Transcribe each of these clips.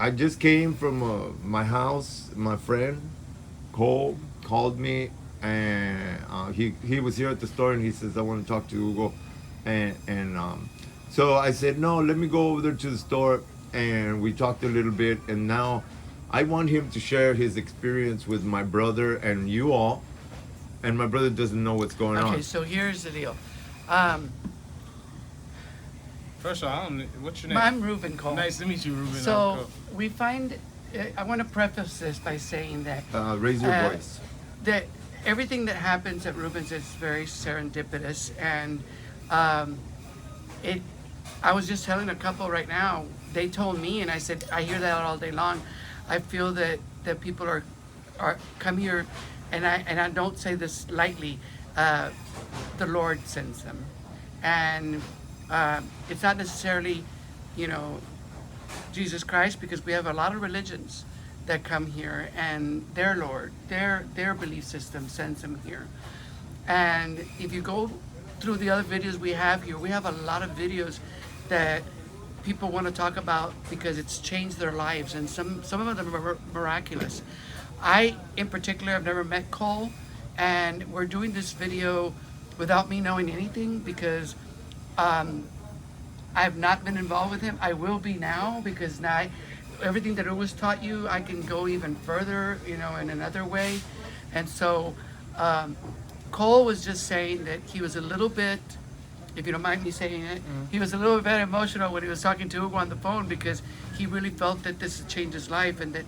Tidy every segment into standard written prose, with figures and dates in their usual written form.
I just came from my house. My friend Cole called me, and he was here at the store, and he says, "I want to talk to Hugo," and so I said, "No, let me go over there to the store," and we talked a little bit, and now I want him to share his experience with my brother and you all, and my brother doesn't know what's going Okay, on. so here's the deal. Um, First of all, what's your name? I'm Ruben Cole. Nice to meet you, Ruben. I'm So Cole. we find, I want to preface this by saying that Raise your uh, voice. that everything that happens at Ruben's is very serendipitous, and um, it. I was just telling a couple right now. They told me, and I said, I hear that all day long. I feel that people are come here, and I don't say this lightly. Uh, the Lord sends them, and it's not necessarily, you know, Jesus Christ, because we have a lot of religions that come here, and their Lord, their belief system sends them here. And if you go through the other videos we have here, we have a lot of videos that people want to talk about because it's changed their lives, and some of them are miraculous. I, in particular, have never met Cole, and we're doing this video without me knowing anything because um, I have not been involved with him. I will be now because now everything that was taught you, I can go even further, you know, in another way. And so um, Cole was just saying that he was a little bit, if you don't mind me saying it, he was a little bit emotional when he was talking to Hugo on the phone because he really felt that this had changed his life and that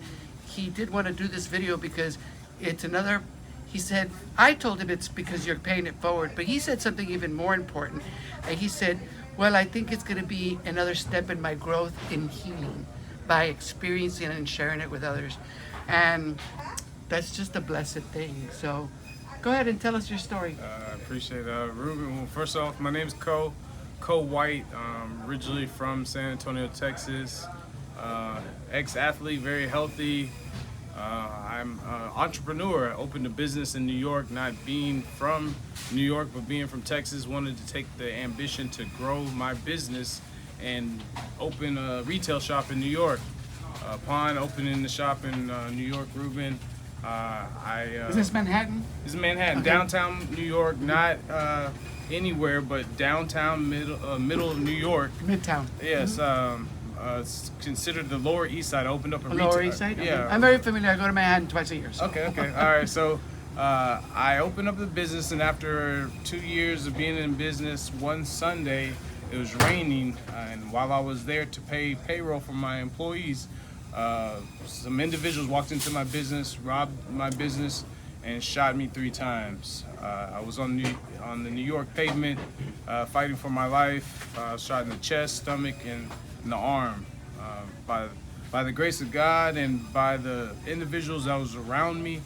he did want to do this video because it's another. He said, I told him it's because you're paying it forward, but he said something even more important. And he said, well, I think it's going to be another step in my growth in healing by experiencing and sharing it with others. And that's just a blessed thing. So go ahead and tell us your story. I appreciate it. Ruben, well, first off, my name's Co White, originally from San Antonio, Texas. Ex-athlete, very healthy. I'm an entrepreneur. I opened a business in New York, not being from New York, but being from Texas. Wanted to take the ambition to grow my business and open a retail shop in New York. Upon opening the shop in New York, Ruben, Is this Manhattan? this is Manhattan, Okay. downtown New York, not anywhere, but downtown middle of New York. Midtown. Yes, it's considered the Lower East Side. I opened up a retail. Lower East Side? Okay. Yeah. I'm very familiar. I go to Manhattan twice a year. So. Okay, okay. All right. So I opened up the business, and after 2 years of being in business, one Sunday it was raining, and while I was there to pay payroll for my employees, some individuals walked into my business, robbed my business, and shot me 3 times. I was on the New York pavement, fighting for my life. Shot in the chest, stomach, and in the arm. By the grace of God and by the individuals that was around me,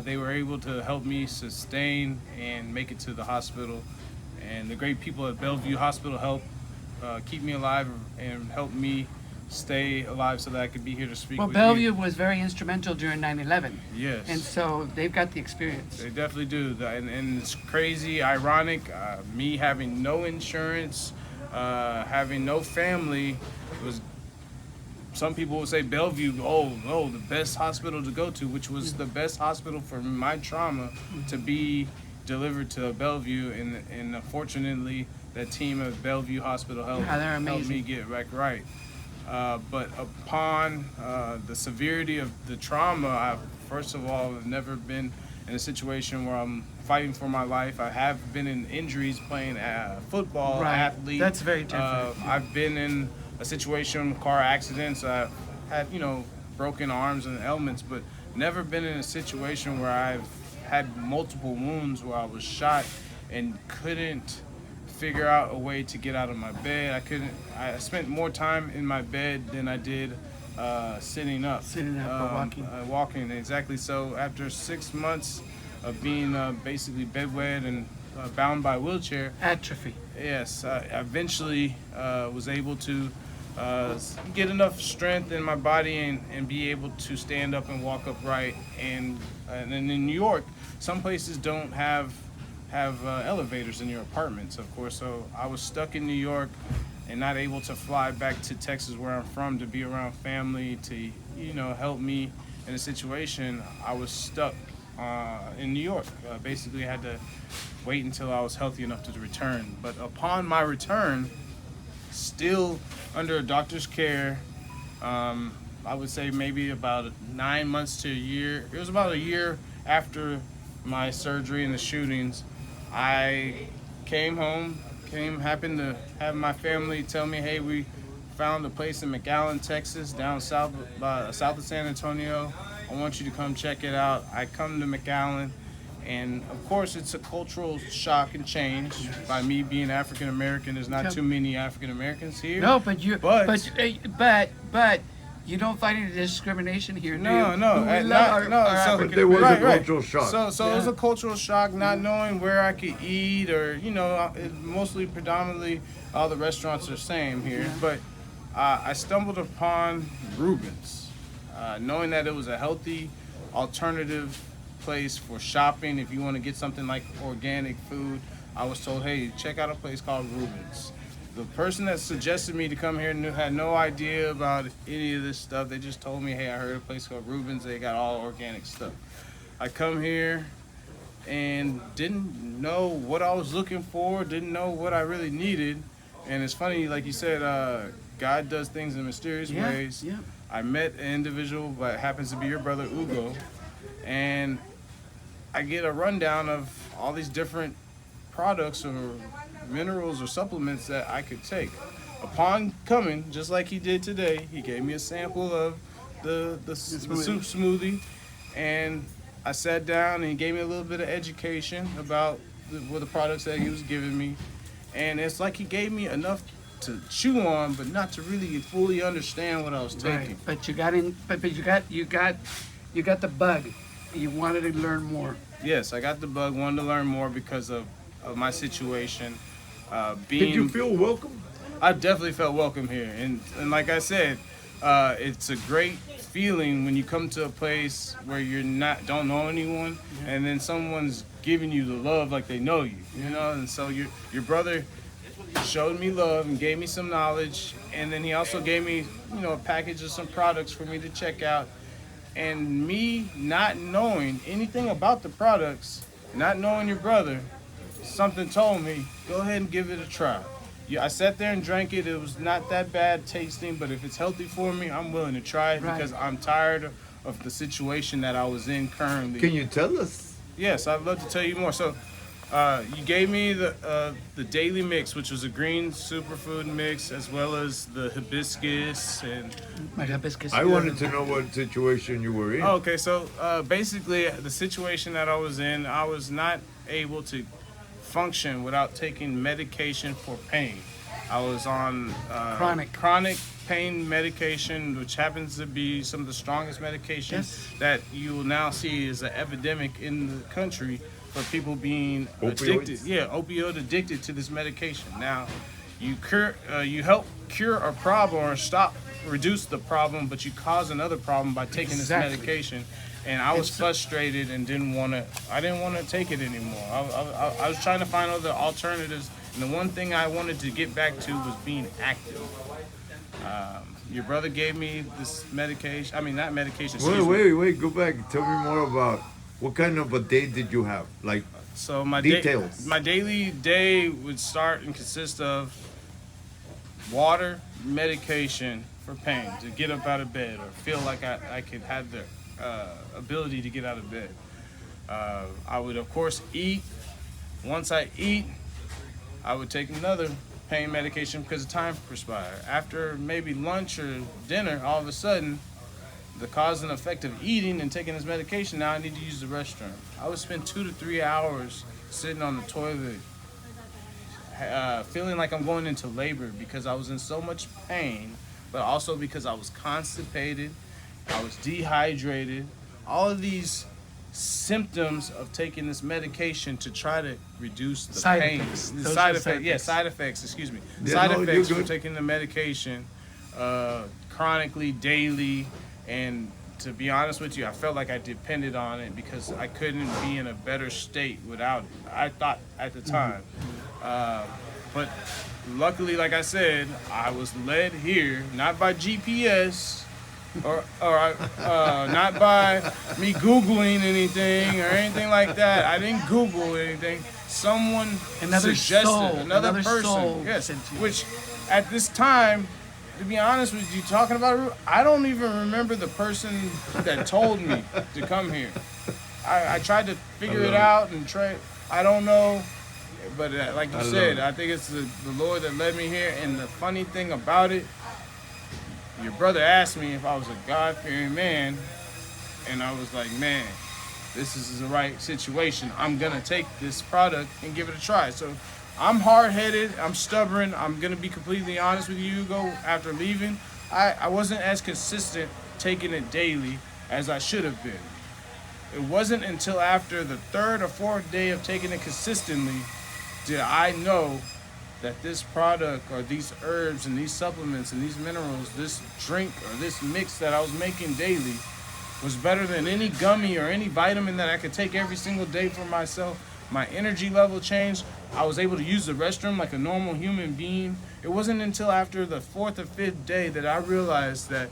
they were able to help me sustain and make it to the hospital. And the great people at Bellevue Hospital helped keep me alive and help me stay alive so that I could be here to speak Well, with Bellevue you. was very instrumental during 9/11. Yes. And so they've got the experience. They definitely do. And it's crazy, ironic, me having no insurance, having no family, was some people would say Bellevue, oh no, the best hospital to go to, which was the best hospital for my trauma to be delivered to Bellevue, and unfortunately that team at Bellevue Hospital helped, Yeah, they're helped me amazing. get back right. But upon the severity of the trauma, I first of all have never been in a situation where I'm fighting for my life. I have been in injuries playing football, Right. athlete. That's very different. I've been in a situation, car accidents. I've had, broken arms and ailments, but never been in a situation where I've had multiple wounds where I was shot and couldn't figure out a way to get out of my bed. I spent more time in my bed than I did sitting up. Sitting up or walking. Walking, exactly. So after 6 months of being basically bedwed and bound by wheelchair, Atrophy. yes, I eventually was able to get enough strength in my body and be able to stand up and walk upright. And in New York, some places don't have have elevators in your apartments, of course. So I was stuck in New York and not able to fly back to Texas, where I'm from, to be around family, to help me in a situation. I was stuck in New York. Basically, I had to wait until I was healthy enough to return. But upon my return, still under a doctor's care, I would say maybe about 9 months to a year. It was about a year after my surgery and the shootings. I came home, happened to have my family tell me, hey, we found a place in McAllen, Texas, down south of San Antonio. I want you to come check it out. I come to McAllen, and of course it's a cultural shock and change. By me being African American, there's not too many African Americans here. No, but you don't find any discrimination here, do No, you? no, We not, love our no. So, African But there was right, a right. cultural shock. So it was a cultural shock, not knowing where I could eat, or mostly predominantly all the restaurants are the same here. But I stumbled upon Reuben's, knowing that it was a healthy alternative place for shopping. If you want to get something like organic food, I was told, hey, check out a place called Reuben's. The person that suggested me to come here had no idea about any of this stuff. They just told me, hey, I heard a place called Reuben's. They got all organic stuff. I come here and didn't know what I was looking for, didn't know what I really needed. And it's funny, like you said, God does things in mysterious ways. Yeah. I met an individual that happens to be your brother, Ugo, and I get a rundown of all these different products or minerals or supplements that I could take. Upon coming, just like he did today, he gave me a sample of the soup smoothie, and I sat down and he gave me a little bit of education about the products that he was giving me, and it's like he gave me enough to chew on, but not to really fully understand what I was taking. Right. But you got in. But you got the bug. You wanted to learn more. Yes, I got the bug, wanted to learn more because of my situation. Did you feel welcome? I definitely felt welcome here, and like I said, it's a great feeling when you come to a place where don't know anyone, and then someone's giving you the love like they know you, And so your brother showed me love and gave me some knowledge, and then he also gave me a package of some products for me to check out. And me not knowing anything about the products, not knowing your brother, something told me, go ahead and give it a try. I sat there and drank it. It was not that bad tasting, but if it's healthy for me, I'm willing to try it because I'm tired of the situation that I was in currently. Can you tell us? Yes, I'd love to tell you more. So you gave me the daily mix, which was a green superfood mix, as well as the hibiscus and... My hibiscus. I wanted to know what situation you were in. Oh, okay, so basically the situation that I was in, I was not able to function without taking medication for pain. I was on chronic pain medication, which happens to be some of the strongest medication that you will now see is an epidemic in the country for people being addicted. Yeah, opioid addicted to this medication. Now, you help cure a problem or reduce the problem, but you cause another problem by taking this medication. And I was frustrated and didn't want to take it anymore. I was trying to find other alternatives, and the one thing I wanted to get back to was being active. Your brother gave me this medication. I mean, not medication. Wait, go back. Tell me more about what kind of a day did you have? Like, so my details. My daily day would start and consist of water, medication for pain, to get up out of bed or feel like I could have the ability to get out of bed. I would, of course, eat. Once I eat, I would take another pain medication because the time expired. After maybe lunch or dinner, all of a sudden, the cause and effect of eating and taking this medication, now I need to use the restroom. I would spend 2 to 3 hours sitting on the toilet, feeling like I'm going into labor because I was in so much pain, but also because I was constipated, I was dehydrated. All of these symptoms of taking this medication to try to reduce the pain. Side effects, excuse me. Side effects for taking the medication chronically, daily, and to be honest with you, I felt like I depended on it because I couldn't be in a better state without it. I thought at the time. But luckily, like I said, I was led here not by GPS or not by me Googling anything or anything like that. I didn't Google anything. Someone Another suggested, soul, another another soul person, yes, sent you. which at this time, to be honest with you, talking about it, I don't even remember the person that told me to come here. I tried to figure it out and try. I don't know, but like you said, I think it's the Lord that led me here. And the funny thing about it, your brother asked me if I was a God-fearing man, and I was like, man, this is the right situation. I'm gonna take this product and give it a try. So I'm hard-headed, I'm stubborn, I'm gonna be completely honest with you, Hugo. After leaving, I wasn't as consistent taking it daily as I should have been. It wasn't until after the third or fourth day of taking it consistently did I know that this product or these herbs and these supplements and these minerals, this drink or this mix that I was making daily was better than any gummy or any vitamin that I could take every single day for myself. My energy level changed. I was able to use the restroom like a normal human being. It wasn't until after the fourth or fifth day that I realized that,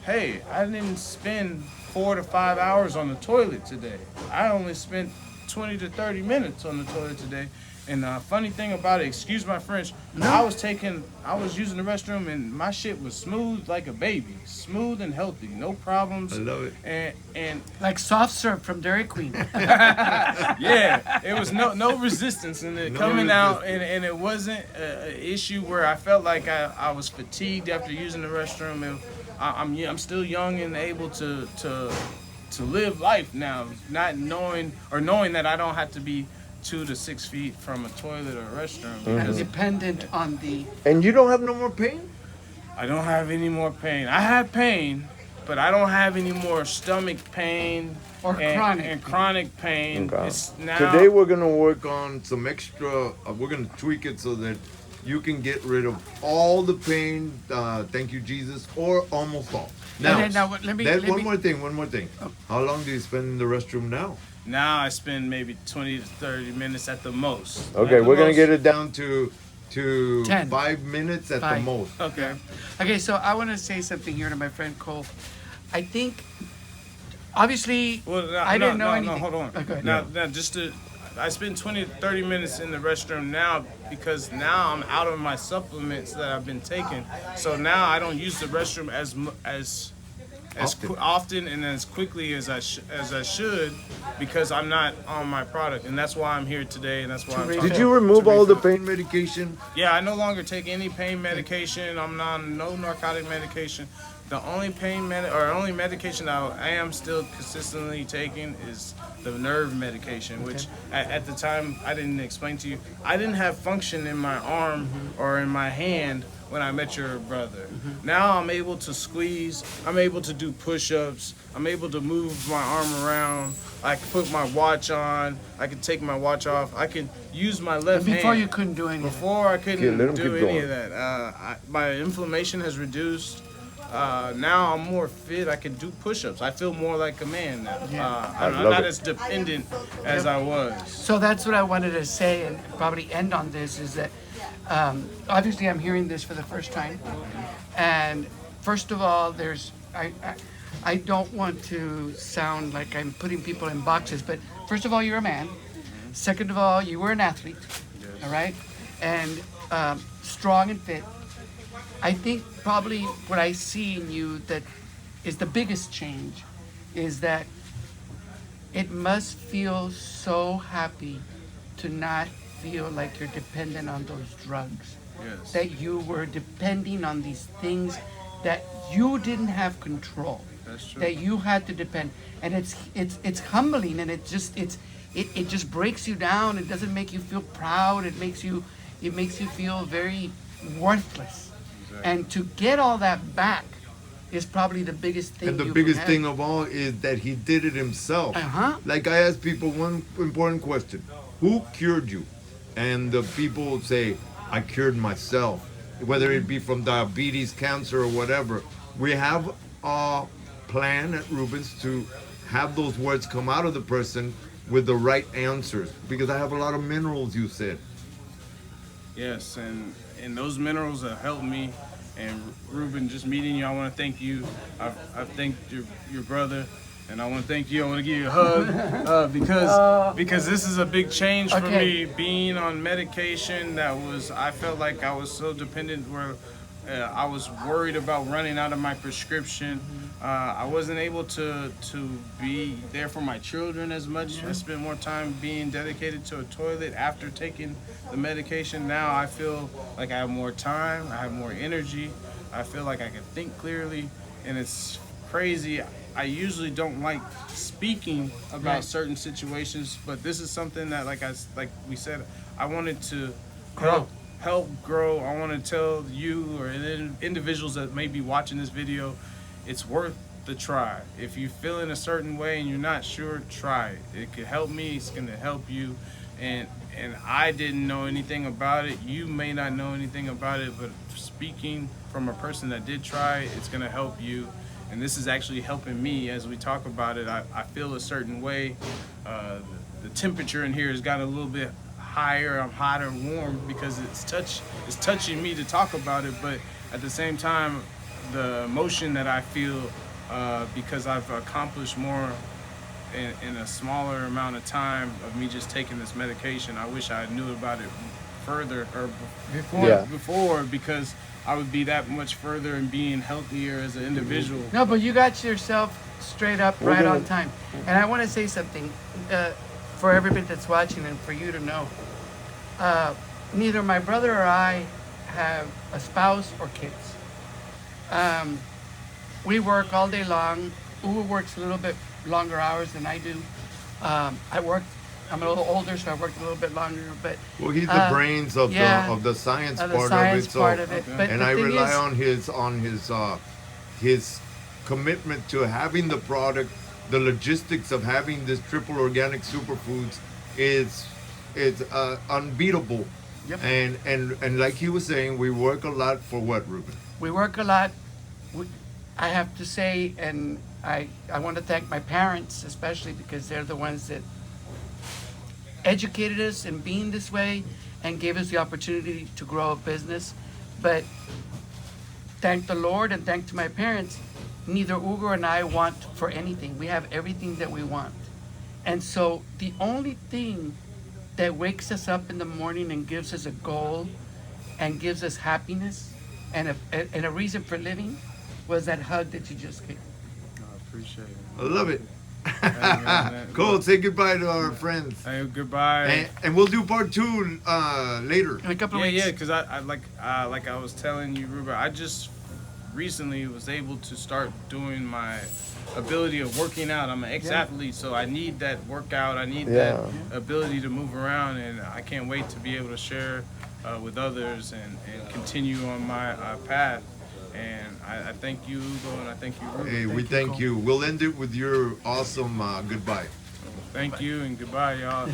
hey, I didn't spend 4 to 5 hours on the toilet today. I only spent 20 to 30 minutes on the toilet today. And the funny thing about it, excuse my French, I was using the restroom and my shit was smooth like a baby. Smooth and healthy, no problems. I love it. And Like soft serve from Dairy Queen. yeah, it was no resistance in it coming out, and it wasn't an issue where I felt like I was fatigued after using the restroom. I'm still young and able to live life now, not knowing that I don't have to be 2 to 6 feet from a toilet or a restroom. And dependent on the... And you don't have no more pain? I don't have any more pain. I have pain, but I don't have any more stomach pain Or chronic pain. Okay. It's now, Today we're gonna work on some extra. We're gonna tweak it so that you can get rid of all the pain. Thank you, Jesus, or almost all. Now, let me... One more thing. How long do you spend in the restroom now? Now I spend maybe 20 to 30 minutes at the most. Okay, we're gonna get it down to 10. 5 minutes at the 5. most. Okay. Okay, so I want to say something here to my friend Cole. I think, obviously, I didn't know anything. No, hold on. Okay. Now, I spend 20 to 30 minutes in the restroom now because now I'm out of my supplements that I've been taking. So now I don't use the restroom as often and as quickly as I should because I'm not on my product, and that's why I'm here today, and that's why I'm talking. Did you remove all the pain medication? Yeah, I no longer take any pain medication. I'm on no narcotic medication. The only only medication I am still consistently taking is the nerve medication, which at the time I didn't explain to you. I didn't have function in my arm or in my hand when I met your brother. Now I'm able to squeeze. I'm able to do push-ups. I'm able to move my arm around. I can put my watch on. I can take my watch off. I can use my left hand. Before you couldn't do anything. Before I couldn't let him do keep any going. of that. My inflammation has reduced. Now I'm more fit. I can do push-ups. I feel more like a man now. I'm not as dependent as I was. So that's what I wanted to say and probably end on this is that obviously I'm hearing this for the first time. And first of all, I don't want to sound like I'm putting people in boxes, but first of all, you're a man. Second of all, you were an athlete, all right? And strong and fit. I think probably what I see in you that is the biggest change is that it must feel so happy to not feel like you're dependent on those drugs. Yes. That you were depending on these things that you didn't have control. That's true. That you had to depend. And it's humbling, and it just breaks you down. It doesn't make you feel proud. It makes you feel very worthless. And to get all that back is probably the biggest thing. And the you biggest can thing have. of all is that he did it himself. Like I ask people one important question: who cured you? And the people say, "I cured myself." Whether it be from diabetes, cancer, or whatever, we have plan at Rubens to have those words come out of the person with the right answers, because I have a lot of minerals, you said. Yes, and those minerals have helped me. And Ruben, just meeting you, I want to thank you. I've thanked your brother, and I want to thank you. I want to give you a hug because this is a big change for Okay. me. Being on medication I felt like I was so dependent where I was worried about running out of my prescription. I wasn't able to be there for my children as much. I spent more time being dedicated to a toilet after taking the medication. Now I feel like I have more time. I have more energy. I feel like I can think clearly, and it's crazy. I usually don't like speaking about Right. certain situations, but this is something that, like we said, I wanted to Grow. help grow. I want to tell you or individuals that may be watching this video, it's worth the try. If you feel in a certain way and you're not sure, try it. It could help me. It's going to help you. And I didn't know anything about it. You may not know anything about it, but speaking from a person that did try, it's going to help you. And this is actually helping me as we talk about it. I feel a certain way. The temperature in here has got a little bit higher. I'm hot or warm because it's touching me to talk about it, but at the same time, the emotion that I feel because I've accomplished more in a smaller amount of time of me just taking this medication. I wish I knew about it further or before because I would be that much further in being healthier as an individual. No, but you got yourself straight up right on time. And I want to say something for everybody that's watching and for you to know. Neither my brother or I have a spouse or kids. We work all day long. Uwe works a little bit longer hours than I do. I'm a little older, so I worked a little bit longer. But Well, he's the brains of the science of part the science of it. part of it. But And the I thing rely is, on his commitment to having the product, the logistics of having this triple organic superfoods is unbeatable. Yep. And like he was saying, we work a lot for what, Ruben? we work a lot. I have to say, and I want to thank my parents especially because they're the ones that educated us in being this way and gave us the opportunity to grow a business. But thank the Lord and thank to my parents, neither Ugo and I want for anything. We have everything that we want. And so the only thing that wakes us up in the morning and gives us a goal and gives us happiness and a reason for living was that hug that you just gave. I appreciate it. I love it. man. Cole, say goodbye to our friends. Hey, goodbye. And we'll do part 2 later. In a couple of weeks. Yeah, because I like I was telling you, Ruben, I just recently was able to start doing my ability of working out. I'm an ex-athlete, so I need that workout. I need that ability to move around, and I can't wait to be able to share with others and continue on my path. And I thank you, Hugo, and I thank you, Ruben. Hey, we thank you. We'll end it with your awesome goodbye. Thank you, and goodbye, y'all.